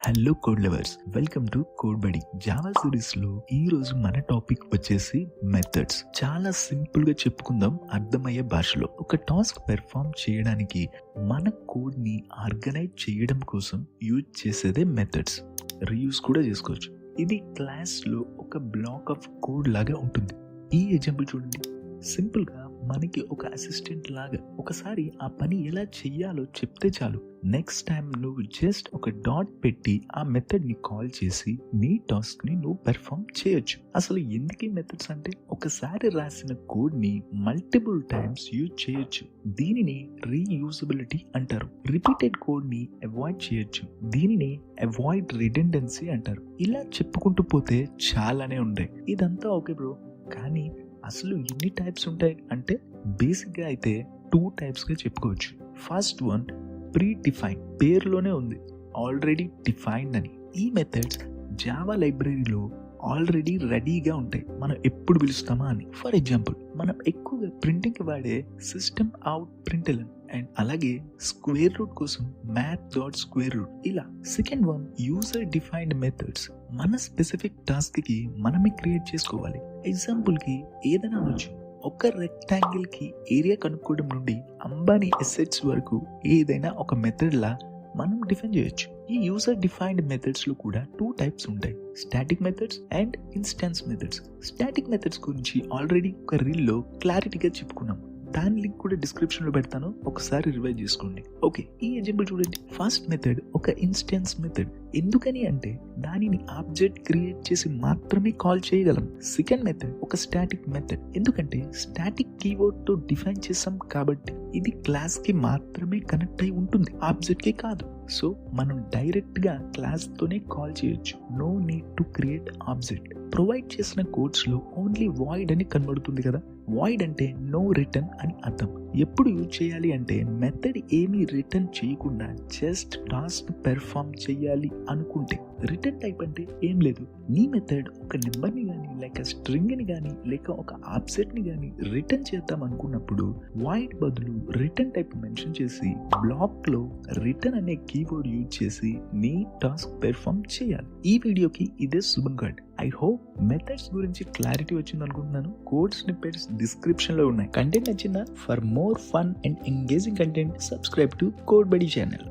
Hello code lovers, welcome to code బడి. Java series లో ఈ రోజు మన టాపిక్ వచ్చేసి మెథడ్స్. చాలా సింపుల్ గా చెప్పుకుందాం అర్థమయ్యే భాషలో. ఒక టాస్క్ పెర్ఫామ్ చేయడానికి మన కోడ్ ని ఆర్గనైజ్ చేయడం కోసం యూజ్ చేసేదే మెథడ్స్. రీయూజ్ కూడా చేసుకోవచ్చు. ఇది క్లాస్ లో ఒక బ్లాక్ ఆఫ్ కోడ్ లాగా ఉంటుంది. ఈ ఎగ్జాంపుల్ చూడండి. సింపుల్ గా మనకి ఒక అసిస్టెంట్ లాగా ఒకసారి ఆ పని ఎలా చెయ్యాలో చెప్తే చాలు. నెక్స్ట్ టైం నువ్వు జస్ట్ ఒక డాట్ పెట్టి ఆ మెథడ్ ని కాల్ చేసి నీ టాస్క్ ని నువ్వు పెర్ఫామ్ చేయొచ్చు. అసలు ఎందుకు ఈ మెథడ్స్ అంటే, ఒకసారి రాసిన కోడ్ ని మల్టిపుల్ టైమ్స్ యూజ్ చేయొచ్చు. దీనిని రీయూజబిలిటీ అంటారు. రిపీటెడ్ కోడ్ ని అవాయిడ్ చేయొచ్చు. దీనిని అవాయిడ్ రిడెండెన్సీ అంటారు. ఇలా చెప్పుకుంటూ పోతే చాలానే ఉంటాయి. ఇదంతా ఓకే బ్రో, కానీ అసలు ఎన్ని టైప్స్ ఉంటాయి అంటే బేసిక్ గా అయితే 2 టైప్స్ గా చెప్పుకోవచ్చు. First one pre defined. పేరులోనే ఉంది ఆల్రెడీ డిఫైన్డ్ అని. ఈ మెథడ్స్ జావా లైబ్రరీలో ఆల్రెడీ రెడీగా ఉంటాయి, మనం ఎప్పుడు పిలుస్తామా అని. ఫర్ ఎగ్జాంపుల్, మనం ఎక్కువగా ప్రింటింగ్ వాడే సిస్టమ్ అవుట్ ప్రింట్ఎల్ఎన్ అండ్ అలాగే స్క్వేర్ రూట్ కోసం math.square_root. ఇలా second one user defined methods. మన స్పెసిఫిక్ టాస్క్ కి మనమే క్రియేట్ చేసుకోవాలి. ఎగ్జాంపుల్ కి ఏదైనా అనొచ్చు. ఒక రెక్టాంగిల్ కి ఏరియా కనుక్కోవడం నుండి అంబానీ ఎసెట్స్ వరకు ఏదైనా ఒక మెథడ్ లా మనం డిఫైన్ చేయొచ్చు. ఈ యూజర్ డిఫైన్డ్ మెథడ్స్ లో కూడా 2 టైప్స్ ఉంటాయి, static methods and instance methods. Static methods గురించి ఆల్రెడీ ఒక రీల్ లో క్లారిటీగా చెప్పుకున్నాం. దాని లింక్ కూడా డిస్క్రిప్షన్ లో పెడతాను, ఒకసారి రివైజ్ చేసుకోండి. ఓకే, ఈ ఎగ్జాంపుల్ చూడండి. ఫస్ట్ మెథడ్ ఒక ఇన్స్టాన్స్ మెథడ్. ఎందుకని అంటే దానిని ఆబ్జెక్ట్ క్రియేట్ చేసి మాత్రమే కాల్ చేయగలం. సెకండ్ మెథడ్ ఒక స్టాటిక్ మెథడ్. ఎందుకంటే స్టాటిక్ కీవర్డ్ తో డిఫైన్ చేసాం కాబట్టి ఇది క్లాస్ కి మాత్రమే కనెక్ట్ అయి ఉంటుంది, ఆబ్జెక్ట్ కి కాదు. సో మనం డైరెక్ట్ గా క్లాస్ తోనే కాల్ చేయొచ్చు. No need to create object. Provide చేసిన కోడ్స్ లో ఓన్లీ వాయిడ్ అని కనబడుతుంది కదా. వాయిడ్ అంటే నో రిటర్న్ అని అర్థం. ఎప్పుడు యూజ్ చేయాలి అంటే మెథడ్ ఏమీ రిటర్న్ చేయకుండా జస్ట్ టాస్క్ పెర్ఫామ్ చేయాలి అనుకుంటే. రిటర్న్ టైప్ అంటే ఏం లేదు, నీ మెథడ్ ఒక నెంబర్ ని గానీ లేక స్ట్రింగ్ ని గానీ లేక ఒక ఆబ్జెక్ట్ ని గానీ రిటర్న్ చేద్దాం అనుకున్నప్పుడు వాయిడ్ బదులు రిటర్న్ టైప్ మెన్షన్ చేసి బ్లాక్ లో రిటర్న్ అనే కీవర్డ్ యూజ్ చేసి నీ టాస్క్ పెర్ఫామ్ చేయాలి. ఈ వీడియోకి ఇదే శుభం కార్డ్. ఐ హోప్ మెథడ్స్ గురించి క్లారిటీ వచ్చింది అనుకుంటున్నాను. కోడ్ స్నిప్పెట్స్ డిస్క్రిప్షన్ లో ఉన్నాయి. కంటెంట్ నచ్చిందా? For more fun and engaging content subscribe to code బడి ఛానల్.